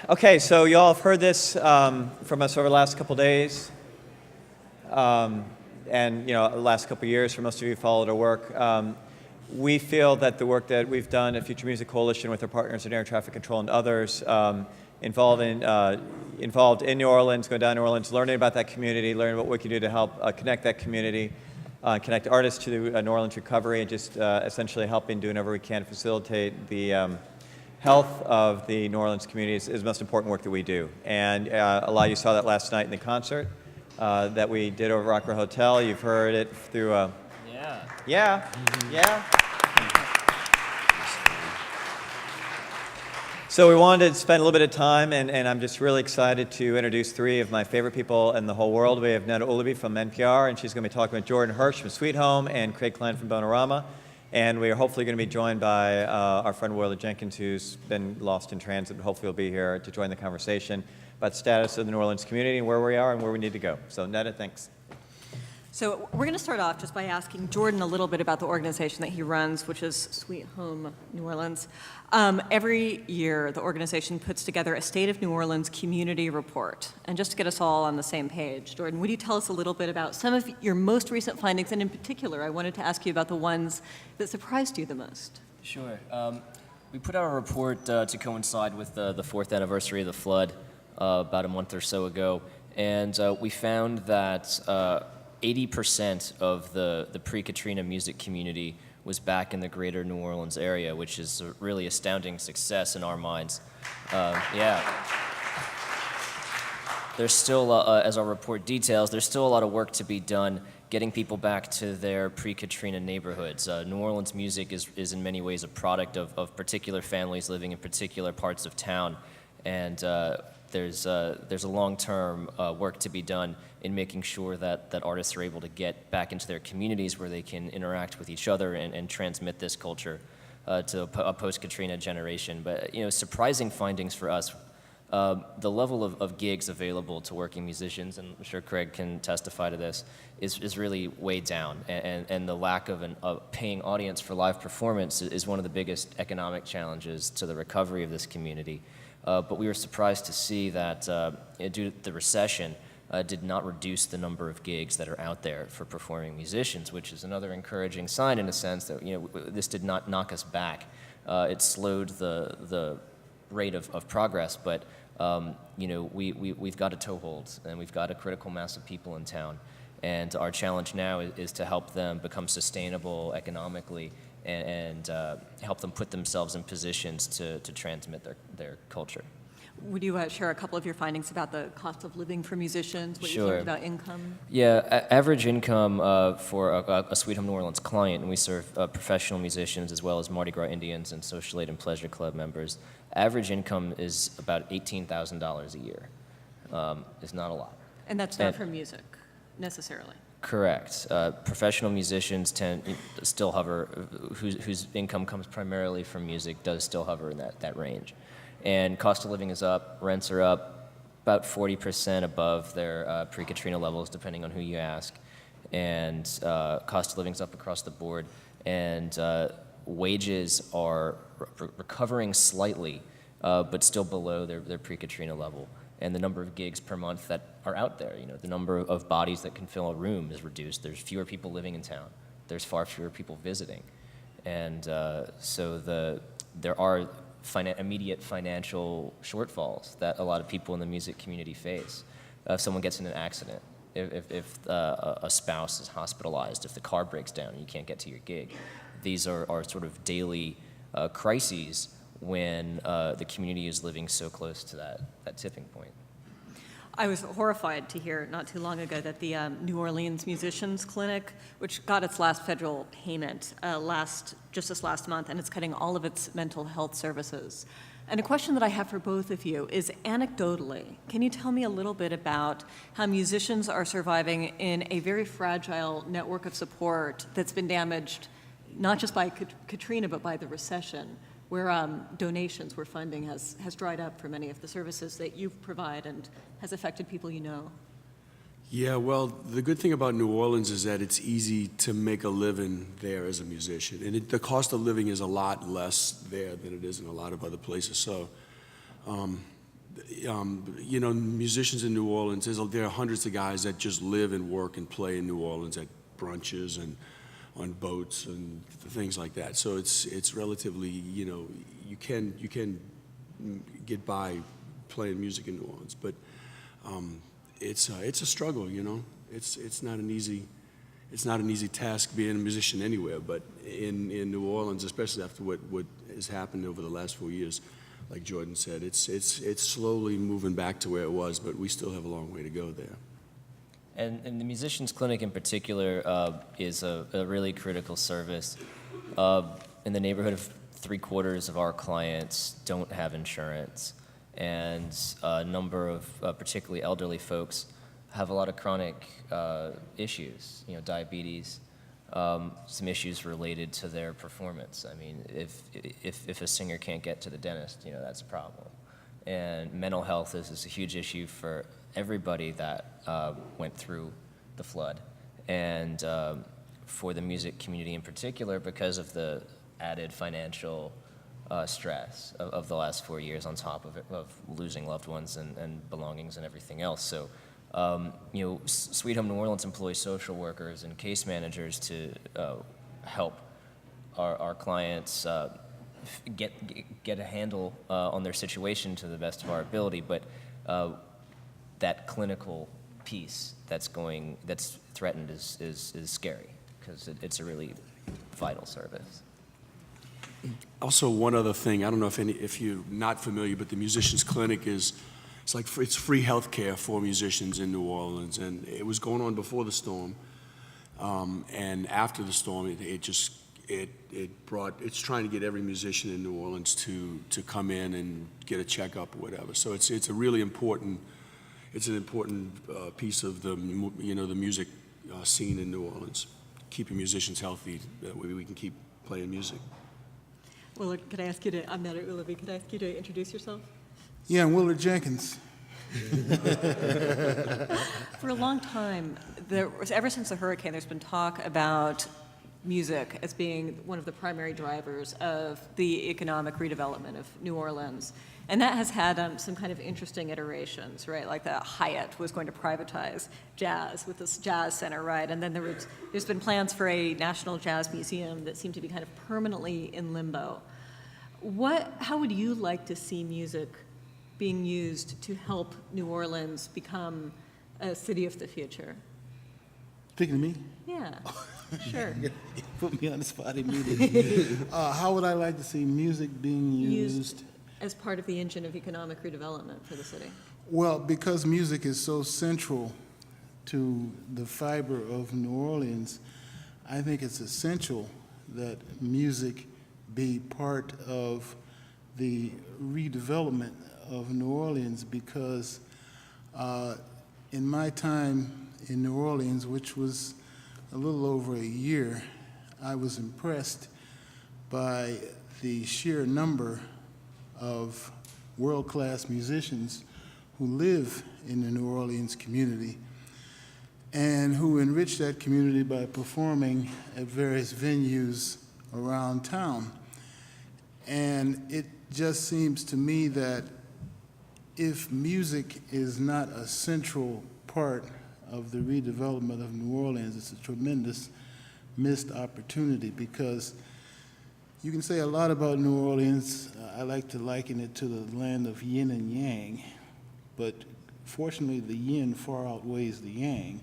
Okay, so you all have heard this from us over the last couple days, and the last couple years. For most of you who followed our work, we feel that the work that we've done at Future Music Coalition with our partners in air traffic control and others, involved in New Orleans, going down to New Orleans, learning about that community, learning what we can do to help connect that community, connect artists to New Orleans recovery, and just essentially helping, doing whatever we can to facilitate the health of the New Orleans community is the most important work that we do. And a lot of you saw that last night in the concert that we did over Rockville Hotel. You've heard it through Yeah. So we wanted to spend a little bit of time, and I'm just really excited to introduce three of my favorite people in the whole world. We have Neda Ulaby from NPR, and she's going to be talking with Jordan Hirsch from Sweet Home and Craig Klein from Bonerama. And we are hopefully going to be joined by our friend Willard Jenkins, who's been lost in transit, but hopefully will be here to join the conversation about the status of the New Orleans community and where we are and where we need to go. So Neda, thanks. So we're going to start off just by asking Jordan a little bit about the organization that he runs, which is Sweet Home New Orleans. Every year, the organization puts together a State of New Orleans community report. And just to get us all on the same page, Jordan, would you tell us a little bit about some of your most recent findings? And in particular, I wanted to ask you about the ones that surprised you the most. Sure. We put out a report to coincide with the fourth anniversary of the flood about a month or so ago. And we found that 80% of the pre-Katrina music community was back in the greater New Orleans area, which is a really astounding success in our minds. There's still, as our report details, there's still a lot of work to be done getting people back to their pre-Katrina neighborhoods. New Orleans music is in many ways a product of particular families living in particular parts of town, and there's a long-term work to be done in making sure that artists are able to get back into their communities where they can interact with each other and transmit this culture to a post-Katrina generation. But surprising findings for us, the level of gigs available to working musicians, and I'm sure Craig can testify to this, is really way down. And the lack of a paying audience for live performance is one of the biggest economic challenges to the recovery of this community. But we were surprised to see that due to the recession, did not reduce the number of gigs that are out there for performing musicians, which is another encouraging sign in a sense that this did not knock us back. It slowed the rate of progress, but we've got a toehold and we've got a critical mass of people in town, and our challenge now is to help them become sustainable economically and help them put themselves in positions to transmit their culture. Would you share a couple of your findings about the cost of living for musicians, what Sure. you learned about income? Yeah, average income for a Sweet Home New Orleans client, and we serve professional musicians as well as Mardi Gras Indians and Social Aid and Pleasure Club members. Average income is about $18,000 a year. It's not a lot. And that's not from music, necessarily. Correct. Professional musicians still hover, whose income comes primarily from music, does still hover in that range. And cost of living is up, rents are up, about 40% above their pre-Katrina levels, depending on who you ask. And cost of living is up across the board. And wages are recovering slightly, but still below their pre-Katrina level. And the number of gigs per month that are out there, the number of bodies that can fill a room is reduced. There's fewer people living in town. There's far fewer people visiting. And so there are immediate financial shortfalls that a lot of people in the music community face. If someone gets in an accident, if a spouse is hospitalized, if the car breaks down and you can't get to your gig, these are sort of daily crises when the community is living so close to that tipping point. I was horrified to hear not too long ago that the New Orleans Musicians Clinic, which got its last federal payment just this last month, and it's cutting all of its mental health services. And a question that I have for both of you is, anecdotally, can you tell me a little bit about how musicians are surviving in a very fragile network of support that's been damaged not just by Katrina, but by the recession, where donations, where funding has dried up for many of the services that you provide and has affected people you know? Yeah, well, the good thing about New Orleans is that it's easy to make a living there as a musician. And the cost of living is a lot less there than it is in a lot of other places. So musicians in New Orleans, there are hundreds of guys that just live and work and play in New Orleans at brunches and on boats and things like that. So it's relatively, you can get by playing music in New Orleans, but it's a struggle, It's not an easy task being a musician anywhere, but in New Orleans, especially after what has happened over the last 4 years, like Jordan said, it's slowly moving back to where it was, but we still have a long way to go there. And the Musicians Clinic in particular is a really critical service. In the neighborhood of 3/4 of our clients don't have insurance, and a number of particularly elderly folks have a lot of chronic issues, diabetes, some issues related to their performance. I mean, if a singer can't get to the dentist, that's a problem. And mental health is a huge issue for everybody that went through the flood, and for the music community in particular, because of the added financial stress of the last 4 years on top of losing loved ones and belongings and everything else. So, Sweet Home New Orleans employs social workers and case managers to help our clients get a handle on their situation to the best of our ability, but that clinical piece that's threatened is scary, because it's a really vital service. Also, one other thing, I don't know if you're not familiar, but the Musicians Clinic it's free health care for musicians in New Orleans, and it was going on before the storm, and after the storm, it's trying to get every musician in New Orleans to come in and get a checkup or whatever. So it's a really important, piece of the music scene in New Orleans, keeping musicians healthy, that way we can keep playing music. Willard, I'm Neda Ulaby, could I ask you to introduce yourself? Yeah, I'm Willard Jenkins. For a long time, ever since the hurricane, there's been talk about music as being one of the primary drivers of the economic redevelopment of New Orleans. And that has had some kind of interesting iterations, right? Like the Hyatt was going to privatize jazz with this jazz center, right? And then there's been plans for a national jazz museum that seem to be kind of permanently in limbo. How would you like to see music being used to help New Orleans become a city of the future? Speaking to me? Yeah, sure. You put me on the spot immediately. How would I like to see music being used? As part of the engine of economic redevelopment for the city. Well, because music is so central to the fiber of New Orleans, I think it's essential that music be part of the redevelopment of New Orleans, because in my time in New Orleans, which was a little over a year, I was impressed by the sheer number of world-class musicians who live in the New Orleans community and who enrich that community by performing at various venues around town. And it just seems to me that if music is not a central part of the redevelopment of New Orleans, it's a tremendous missed opportunity, because you can say a lot about New Orleans. I like to liken it to the land of yin and yang, but fortunately the yin far outweighs the yang.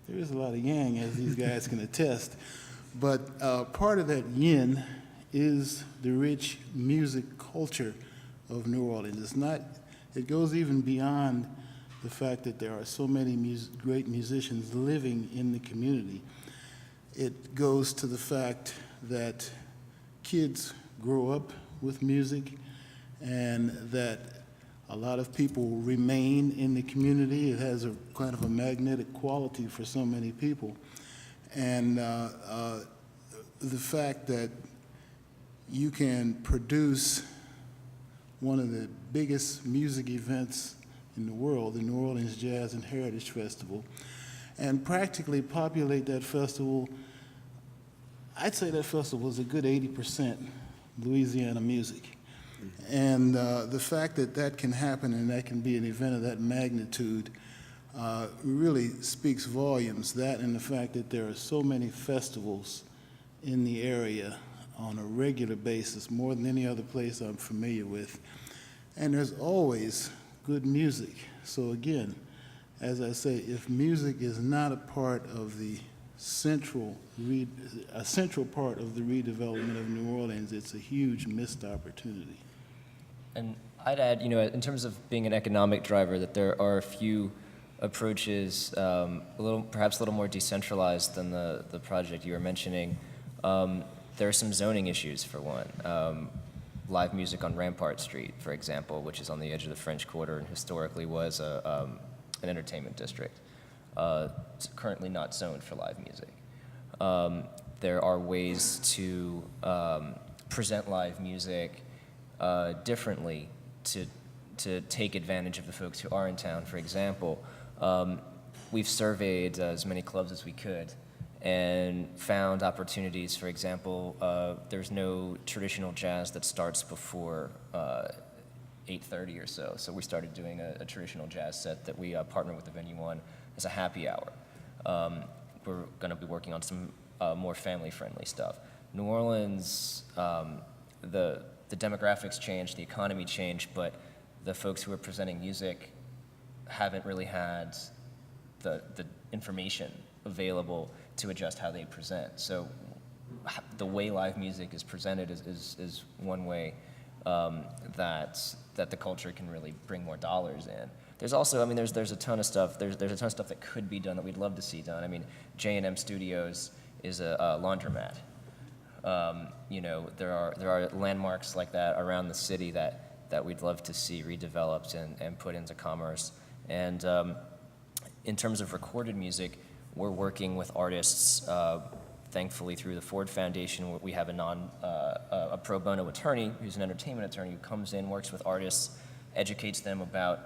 There is a lot of yang, as these guys can attest, but part of that yin is the rich music culture of New Orleans. It goes even beyond the fact that there are so many great musicians living in the community. It goes to the fact that kids grow up with music, and that a lot of people remain in the community. It has a kind of a magnetic quality for so many people. And the fact that you can produce one of the biggest music events in the world, the New Orleans Jazz and Heritage Festival, and practically populate that festival. I'd say that festival is a good 80% Louisiana music. And the fact that that can happen and that can be an event of that magnitude really speaks volumes. That and the fact that there are so many festivals in the area on a regular basis, more than any other place I'm familiar with. And there's always good music. So again, as I say, if music is not a part of the central part of the redevelopment of New Orleans, it's a huge missed opportunity. And I'd add, in terms of being an economic driver, that there are a few approaches, perhaps a little more decentralized than the project you were mentioning. There are some zoning issues, for one. Live music on Rampart Street, for example, which is on the edge of the French Quarter and historically was an entertainment district. It's currently not zoned for live music. There are ways to present live music differently to take advantage of the folks who are in town. For example, we've surveyed as many clubs as we could and found opportunities. For example, there's no traditional jazz that starts before 8:30 or so. So we started doing a traditional jazz set that we partnered with the venue on as a happy hour. We're going to be working on some more family-friendly stuff. New Orleans, the demographics changed, the economy changed, but the folks who are presenting music haven't really had the information available to adjust how they present. So the way live music is presented is one way that the culture can really bring more dollars in. There's also, there's a ton of stuff. There's a ton of stuff that could be done that we'd love to see done. J&M Studios is a laundromat. There are landmarks like that around the city that we'd love to see redeveloped and put into commerce. And in terms of recorded music, we're working with artists. Thankfully, through the Ford Foundation, we have a pro bono attorney who's an entertainment attorney who comes in, works with artists, educates them about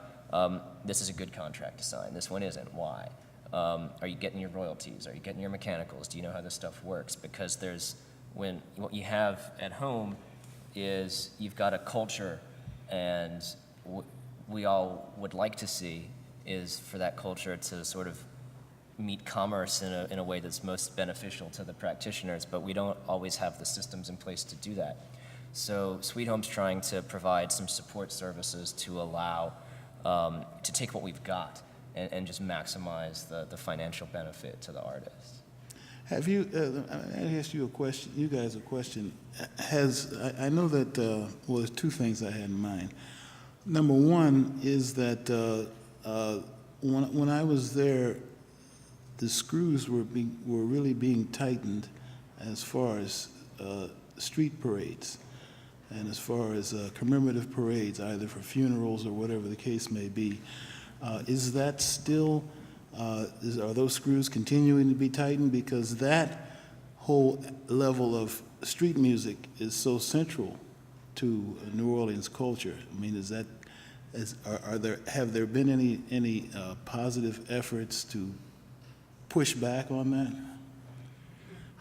this is a good contract to sign, this one isn't, why? Are you getting your royalties? Are you getting your mechanicals? Do you know how this stuff works? Because what you have at home is you've got a culture, and we all would like to see is for that culture to sort of meet commerce in a way that's most beneficial to the practitioners, but we don't always have the systems in place to do that. So Sweet Home's trying to provide some support services to allow, to take what we've got and just maximize the financial benefit to the artists. Have you, I asked you a question, you guys a question. I know that, there's two things I had in mind. Number one is that when I was there, the screws were really being tightened as far as street parades and as far as commemorative parades, either for funerals or whatever the case may be. Is that still, are those screws continuing to be tightened? Because that whole level of street music is so central to New Orleans culture. Have there been any positive efforts to push back on that?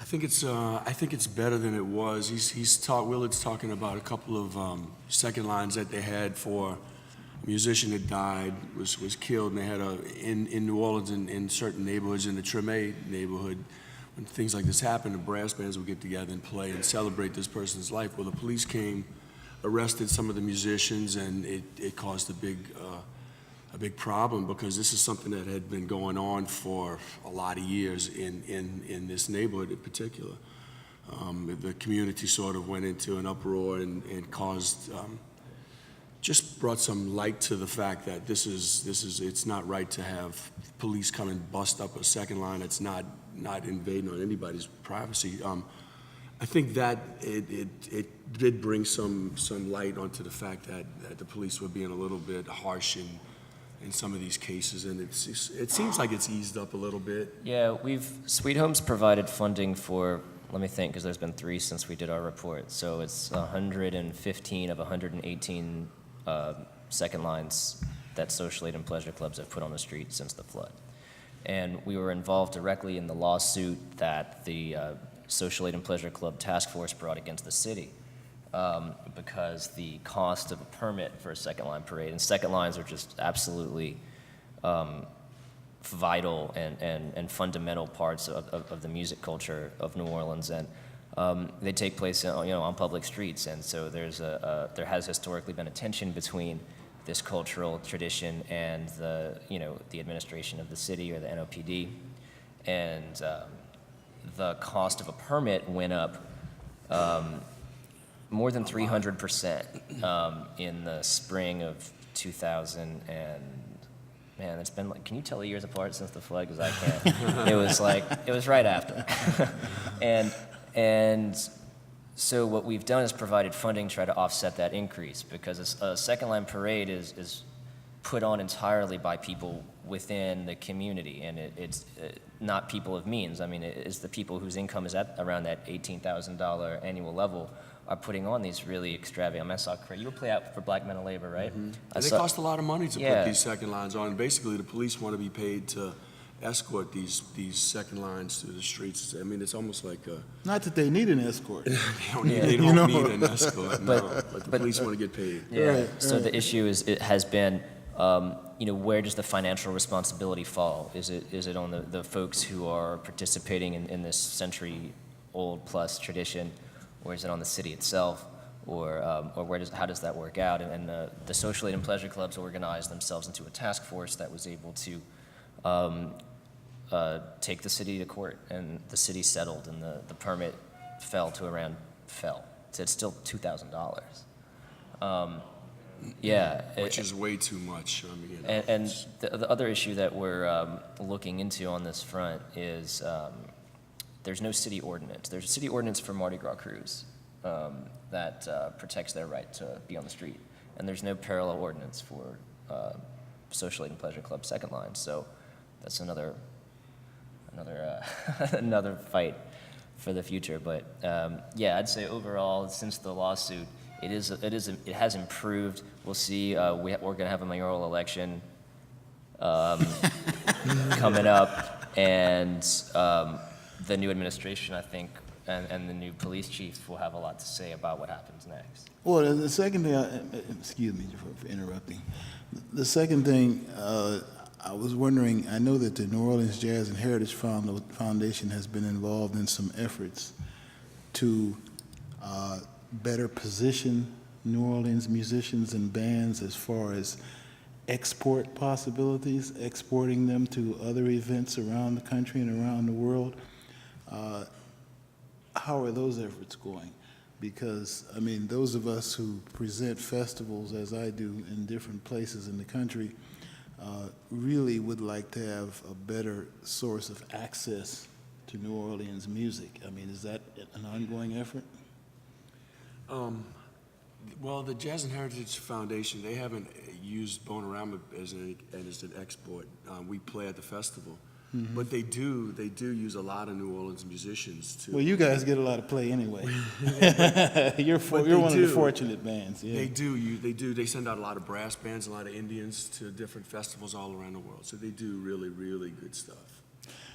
I think it's better than it was. Willard's talking about a couple of second lines that they had for a musician that died, was killed, and they had in New Orleans in certain neighborhoods, in the Treme neighborhood, when things like this happen, the brass bands would get together and play and celebrate this person's life. Well, the police came, arrested some of the musicians, and it caused a big problem, because this is something that had been going on for a lot of years in this neighborhood in particular. The community sort of went into an uproar and caused, just brought some light to the fact that it's not right to have police come and bust up a second line. It's not invading on anybody's privacy. I think that it did bring some light onto the fact that the police were being a little bit harsh in some of these cases, and it seems like it's eased up a little bit. Yeah, Sweet Home's provided funding for, let me think, because there's been 3 since we did our report. So it's 115 of 118 second lines that social aid and pleasure clubs have put on the street since the flood. And we were involved directly in the lawsuit that the Social Aid and Pleasure Club Task Force brought against the city. because the cost of a permit for a second line parade, and second lines are just absolutely vital and fundamental parts of the music culture of New Orleans, and they take place on public streets, and so there has historically been a tension between this cultural tradition and the administration of the city or the NOPD, and the cost of a permit went up more than 300% in the spring of 2000, and man, it's been like, can you tell the years apart since the flood? Because I can't. It was right after. and so what we've done is provided funding to try to offset that increase, because a second line parade is put on entirely by people within the community, and it's not people of means. I mean, it's the people whose income is at around that $18,000 annual level are putting on these really extravagant. I saw Craig, you were play out for Black Men of Labor, right? And they cost a lot of money to Yeah. put these second lines on. Basically, the police want to be paid to escort these second lines through the streets. I mean, it's almost like Not that they need an escort. they don't need an escort, no, but the police want to get paid. Yeah. Right, So right. the issue has been, where does the financial responsibility fall? Is it on the folks who are participating in this century-old plus tradition, or is it on the city itself, or how does that work out? And the social aid and pleasure clubs organized themselves into a task force that was able to take the city to court, and the city settled, and the permit fell. It's still $2,000. Which is way too much. I mean, And the other issue that we're looking into on this front is there's no city ordinance. There's a city ordinance for Mardi Gras crews that protects their right to be on the street, and there's no parallel ordinance for social aid and pleasure club second line. So that's another another fight for the future. But I'd say overall, since the lawsuit, it has improved. We'll see. We're going to have a mayoral election coming up, and the new administration, I think, and the new police chief will have a lot to say about what happens next. Well, the second thing, excuse me for interrupting. The second thing, I was wondering, I know that the New Orleans Jazz and Heritage Foundation has been involved in some efforts to better position New Orleans musicians and bands as far as export possibilities, exporting them to other events around the country and around the world. How are those efforts going? Because, I mean, those of us who present festivals, as I do, in different places in the country, really would like to have a better source of access to New Orleans music. I mean, is that an ongoing effort? Well, the Jazz and Heritage Foundation, they haven't used Bonerama as an export. We play at the festival. Mm-hmm. But they do use a lot of New Orleans musicians too. Well, you guys get a lot of play anyway. You're one of the fortunate bands. Yeah. They do. They send out a lot of brass bands, a lot of Indians to different festivals all around the world. So they do really, really good stuff.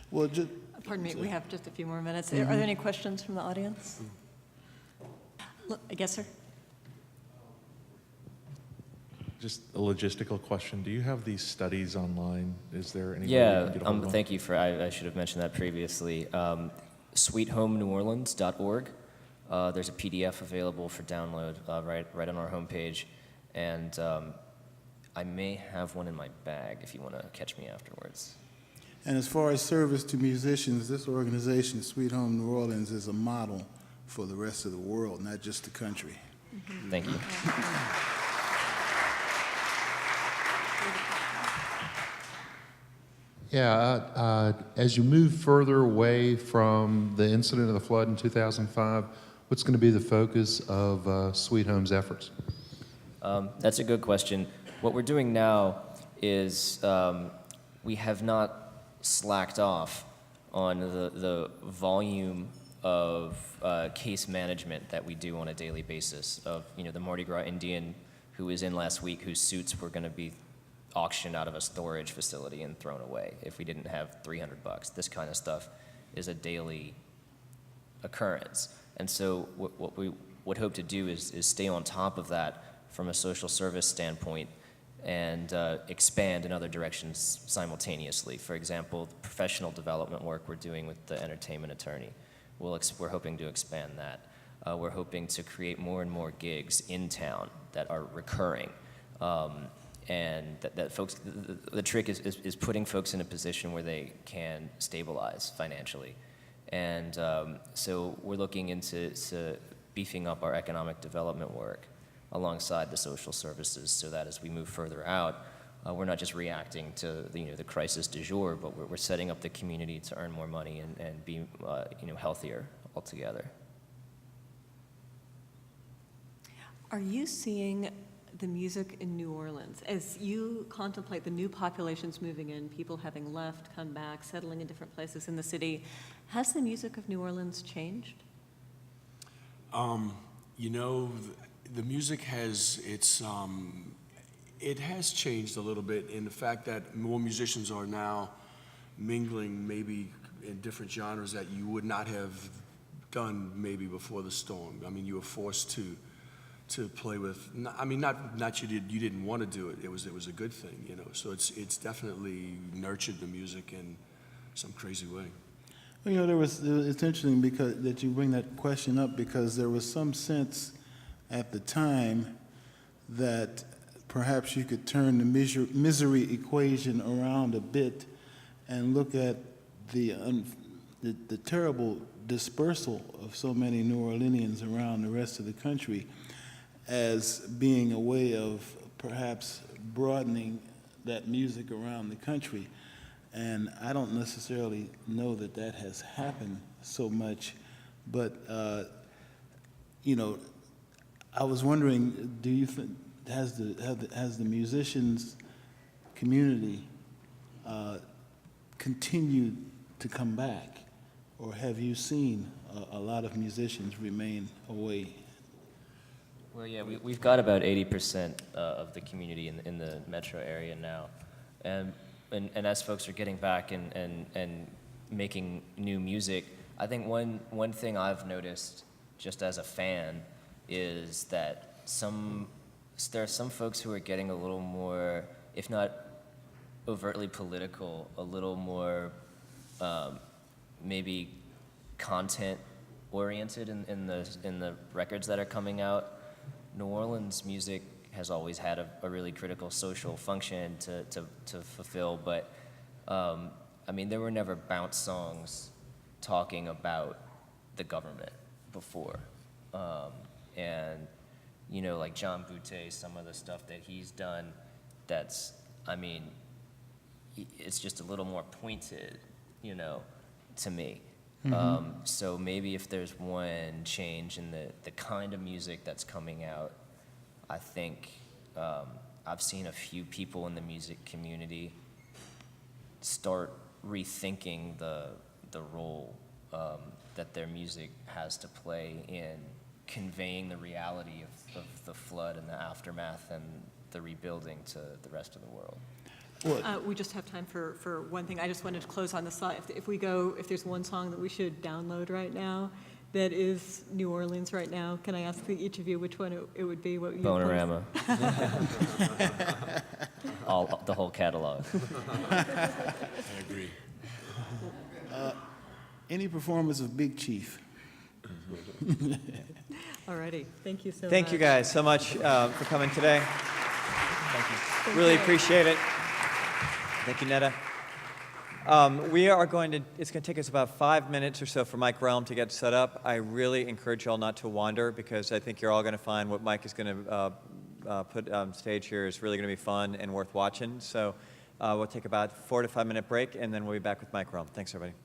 Well, Pardon me, we have just a few more minutes. Are there any questions from the audience? Yes, sir. Just a logistical question. Do you have these studies online? Is there any way you Yeah, can get a hold of them? thank you for, I should have mentioned that previously. SweetHomeNewOrleans.org. There's a PDF available for download right on our homepage. And I may have one in my bag if you want to catch me afterwards. and as far as service to musicians, this organization, Sweet Home New Orleans, is a model for the rest of the world, not just the country. Thank you. Yeah, as you move further away from the incident of the flood in 2005, what's going to be the focus of Sweet Home's efforts? That's a good question. What we're doing now is we have not slacked off on the volume of case management that we do on a daily basis of, the Mardi Gras Indian who was in last week, whose suits were going to be auctioned out of a storage facility and thrown away if we didn't have $300. This kind of stuff is a daily occurrence. And so what would hope to do is stay on top of that from a social service standpoint and expand in other directions simultaneously. For example, the professional development work we're doing with the entertainment attorney, we're hoping to expand that. We're hoping to create more and more gigs in town that are recurring. And that folks, the trick is putting folks in a position where they can stabilize financially. And so we're looking into beefing up our economic development work alongside the social services, so that as we move further out, we're not just reacting to the crisis du jour, but we're setting up the community to earn more money and be healthier altogether. Are you seeing the music in New Orleans, as you contemplate the new populations moving in, people having left, come back, settling in different places in the city, has the music of New Orleans changed? The music has, it has changed a little bit in the fact that more musicians are now mingling maybe in different genres that you would not have done maybe before the storm. I mean, you were forced to play with, I mean, not you didn't want to do it. It was a good thing, So it's definitely nurtured the music in some crazy way. Well, it's interesting because that you bring that question up, because there was some sense at the time that perhaps you could turn the misery equation around a bit and look at the terrible dispersal of so many New Orleanians around the rest of the country as being a way of perhaps broadening that music around the country. And I don't necessarily know that has happened so much, but I was wondering, do you think has the musicians community continued to come back, or have you seen a lot of musicians remain away? Well, yeah, we've got about 80% of the community in the metro area now, and as folks are getting back and making new music, I think one thing I've noticed just as a fan is that there are some folks who are getting a little more, if not overtly political, a little more maybe content oriented in the records that are coming out. New Orleans music has always had a really critical social function to fulfill, but I mean, there were never bounce songs talking about the government before. And, like John Boutte, some of the stuff that he's done, it's just a little more pointed, to me. Mm-hmm. So maybe if there's one change in the kind of music that's coming out, I think I've seen a few people in the music community start rethinking the role that their music has to play in conveying the reality of the flood and the aftermath and the rebuilding to the rest of the world. We just have time for one thing. I just wanted to close on the side. If there's one song that we should download right now that is New Orleans right now, can I ask each of you which one it would be? What Bonerama. The whole catalog. I agree. Any performance of Big Chief? All righty. Thank you so much. Thank you guys so much for coming today. Thank you. Really appreciate it. Thank you, Neda. It's going to take us about 5 minutes or so for Mike Realm to get set up. I really encourage you all not to wander, because I think you're all going to find what Mike is going to put on stage here is really going to be fun and worth watching. So we'll take about 4 to 5 minute break, and then we'll be back with Mike Realm. Thanks, everybody.